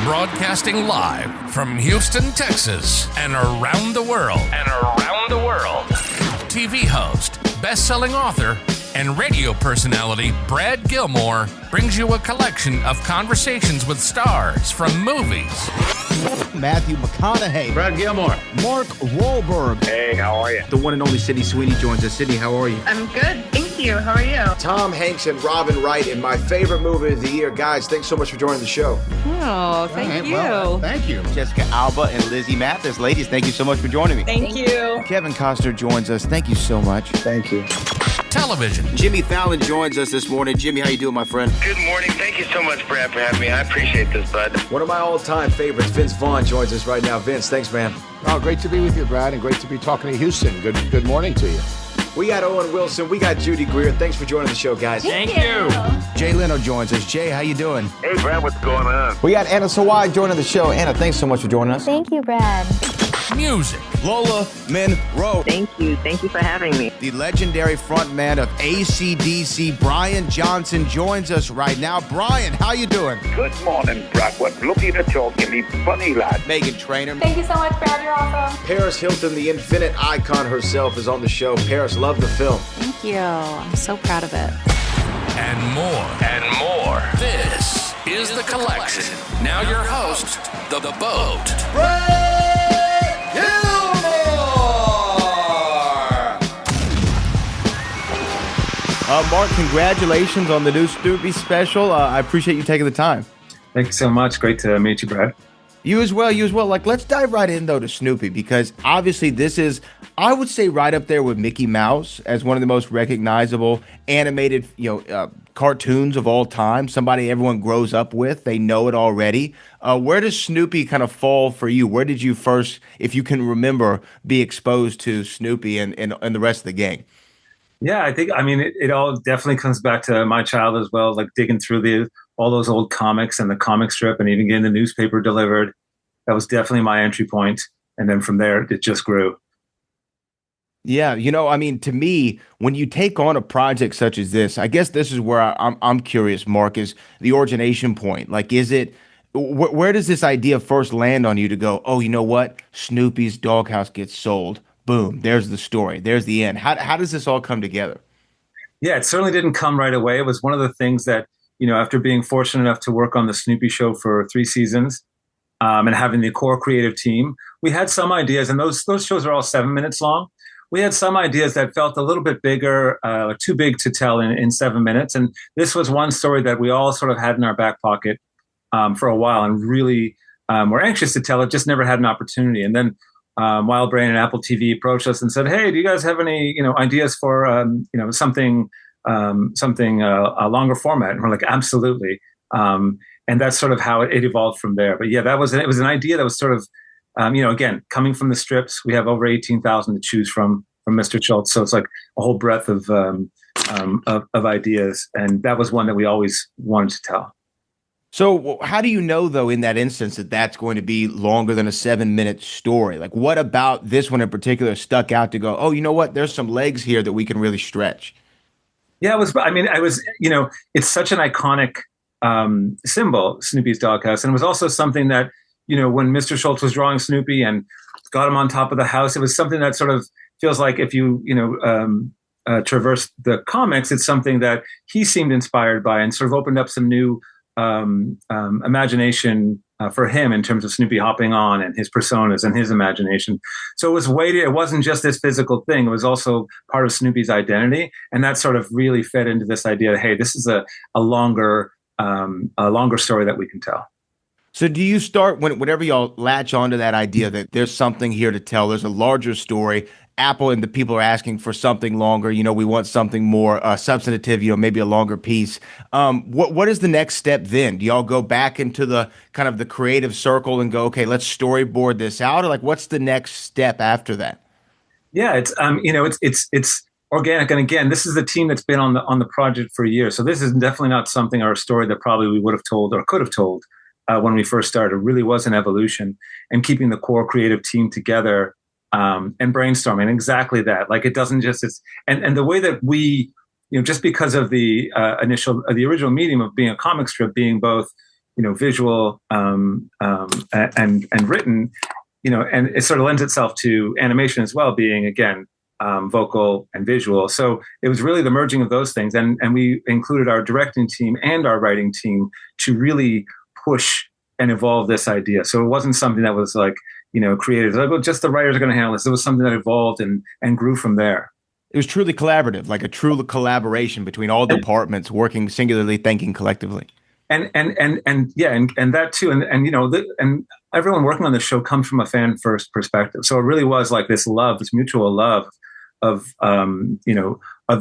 Broadcasting live from Houston, Texas, and around the world. TV host, best-selling author, and radio personality Brad Gilmore brings you a collection of conversations with stars from movies. Matthew McConaughey. Brad Gilmore. Mark Wahlberg. Hey, how are you? The one and only Sydney Sweeney joins us. Sydney, how are you? I'm good. Thank you. How are you? Tom Hanks and Robin Wright in my favorite movie of the year. Guys, thanks so much for joining the show. Oh, thank you. Well, thank you. Jessica Alba and Lizzie Mathis. Ladies, thank you so much for joining me. Thank you. Kevin Costner joins us. Thank you so much. Thank you. Television. Jimmy Fallon joins us this morning. Jimmy, how you doing, my friend? Good morning. Thank you so much, Brad, for having me. I appreciate this, bud. One of my all-time favorites, Vince Vaughn, joins us right now. Vince, thanks, man. Oh, great to be with you, Brad, and great to be talking to Houston. Good morning to you. We got Owen Wilson. We got Judy Greer. Thanks for joining the show, guys. Thank you. Jay Leno joins us. Jay, how you doing? Hey, Brad, what's going on? We got Anna Sawai joining the show. Anna, thanks so much for joining us. Thank you, Brad. Music. Lola Monroe. Thank you. Thank you for having me. The legendary frontman of AC/DC, Brian Johnson, joins us right now. Brian, how you doing? Good morning, Brad. What looking to talk to me funny, lad. Megan Trainor. Thank you so much, Brad. You're awesome. Paris Hilton, the infinite icon herself, is on the show. Paris, love the film. Thank you. I'm so proud of it. And more. This is The Collection. Now your host, The Boat. Brad Gilmore! Mark, congratulations on the new Snoopy special. I appreciate you taking the time. Thanks so much. Great to meet you, Brad. You as well. Like, let's dive right in, though, to Snoopy, because obviously this is, I would say, right up there with Mickey Mouse as one of the most recognizable animated, cartoons of all time. Somebody everyone grows up with. They know it already. Where does Snoopy kind of fall for you? Where did you first, if you can remember, be exposed to Snoopy and the rest of the gang? Yeah, it all definitely comes back to my childhood as well, like digging through all those old comics and the comic strip and even getting the newspaper delivered. That was definitely my entry point. And then from there, it just grew. Yeah, to me, when you take on a project such as this, I guess this is where I'm curious, Mark, is the origination point. Like, is it, where does this idea first land on you to go, oh, you know what? Snoopy's Doghouse gets sold. Boom, there's the story. There's the end. How does this all come together? Yeah, it certainly didn't come right away. It was one of the things that, after being fortunate enough to work on the Snoopy show for 3 seasons and having the core creative team, we had some ideas, and those shows are all 7 minutes long. We had some ideas that felt a little bit bigger, too big to tell in 7 minutes. And this was one story that we all sort of had in our back pocket for a while and really were anxious to tell it, just never had an opportunity. And then Wild Brain and Apple TV approached us and said, "Hey, do you guys have any, ideas for, something a longer format?" And we're like, "Absolutely." And that's sort of how it evolved from there. But yeah, it was an idea that was sort of, again, coming from the strips. We have over 18,000 to choose from Mr. Schulz. So it's like a whole breadth of ideas. And that was one that we always wanted to tell. So how do you know, though, in that instance, that that's going to be longer than a 7-minute story? Like, what about this one in particular stuck out to go, oh, you know what? There's some legs here that we can really stretch. Yeah, it's such an iconic symbol, Snoopy's Doghouse. And it was also something that, when Mr. Schulz was drawing Snoopy and got him on top of the house, it was something that sort of feels like if you, traverse the comics, it's something that he seemed inspired by and sort of opened up some new imagination for him in terms of Snoopy hopping on and his personas and his imagination. So it was weighted. It wasn't just this physical thing. It was also part of Snoopy's identity. And that sort of really fed into this idea that, hey, this is a longer story that we can tell. So do you start, whenever y'all latch onto that idea that there's something here to tell, there's a larger story, Apple and the people are asking for something longer, we want something more substantive, maybe a longer piece. What is the next step then? Do y'all go back into the kind of the creative circle and go, okay, let's storyboard this out? Or like, what's the next step after that? Yeah, it's organic. And again, this is the team that's been on the project for years. So this is definitely not something or a story that probably we would have told or could have told when we first started. It really was an evolution and keeping the core creative team together and brainstorming exactly that. Like, it doesn't just, and the way that we, just because of the original medium of being a comic strip, being both, visual and written, and it sort of lends itself to animation as well, being again vocal and visual. So it was really the merging of those things, and we included our directing team and our writing team to really push and evolve this idea. So it wasn't something that was like created like, well, just the writers are going to handle this. It was something that evolved and grew from there. It was truly collaborative, like a true collaboration between all departments working singularly, thinking collectively. And that too, and everyone working on this show comes from a fan first perspective. So it really was like this mutual love of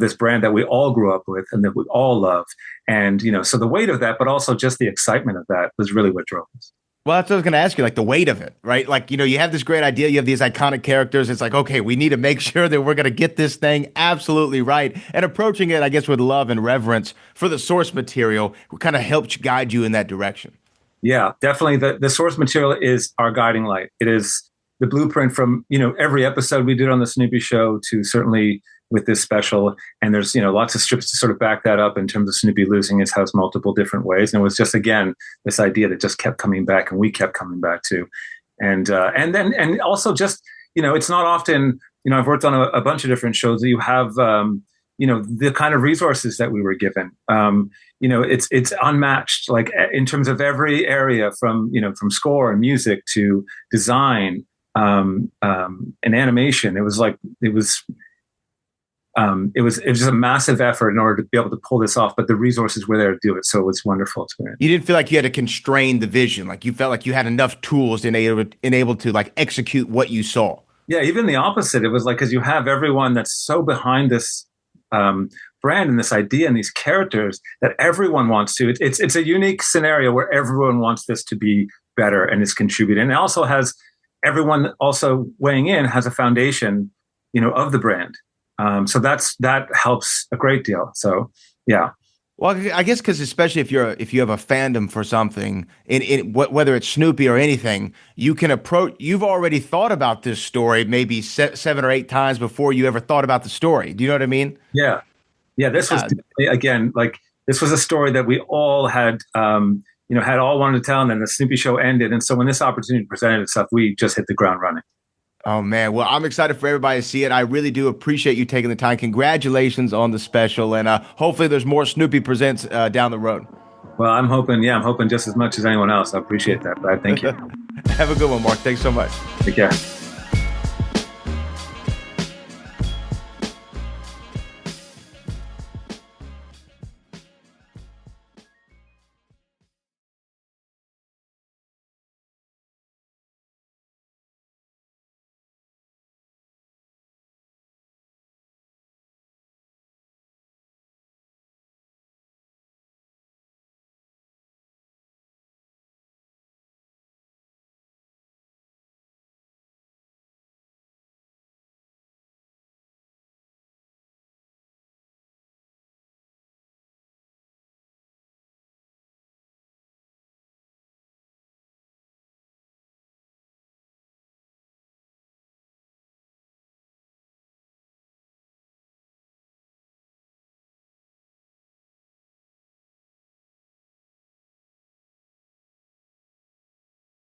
this brand that we all grew up with and that we all love. And so the weight of that, but also just the excitement of that was really what drove us. Well, that's what I was going to ask you, like the weight of it, right? Like, you have this great idea, you have these iconic characters. It's like, okay, we need to make sure that we're going to get this thing absolutely right. And approaching it, I guess, with love and reverence for the source material kind of helped guide you in that direction. Yeah, definitely. The source material is our guiding light. It is the blueprint from, every episode we did on the Snoopy Show to certainly with this special. And there's, lots of strips to sort of back that up in terms of Snoopy losing his house multiple different ways. And it was just, again, this idea that just kept coming back and we kept coming back to. And also just, it's not often, I've worked on a bunch of different shows that you have, the kind of resources that we were given. It's unmatched, like in terms of every area from score and music to design, and animation. It was just a massive effort in order to be able to pull this off, but the resources were there to do it. So it was a wonderful experience. You didn't feel like you had to constrain the vision. Like you felt like you had enough tools and able to like execute what you saw. Yeah. Even the opposite. It was like, cause you have everyone that's so behind this, brand and this idea and these characters that everyone wants to, it's a unique scenario where everyone wants this to be better and is contributing. And it also has everyone also weighing in has a foundation, of the brand. So that helps a great deal. So, yeah. Well, I guess because especially if you have a fandom for something, whether it's Snoopy or anything, you can approach. You've already thought about this story maybe 7 or 8 times before you ever thought about the story. Do you know what I mean? Yeah. This was again this was a story that we all had had all wanted to tell, and then the Snoopy Show ended, and so when this opportunity presented itself, we just hit the ground running. Oh, man. Well, I'm excited for everybody to see it. I really do appreciate you taking the time. Congratulations on the special. And hopefully there's more Snoopy Presents down the road. Well, I'm hoping just as much as anyone else. I appreciate that, Brad. Thank you. Have a good one, Mark. Thanks so much. Take care.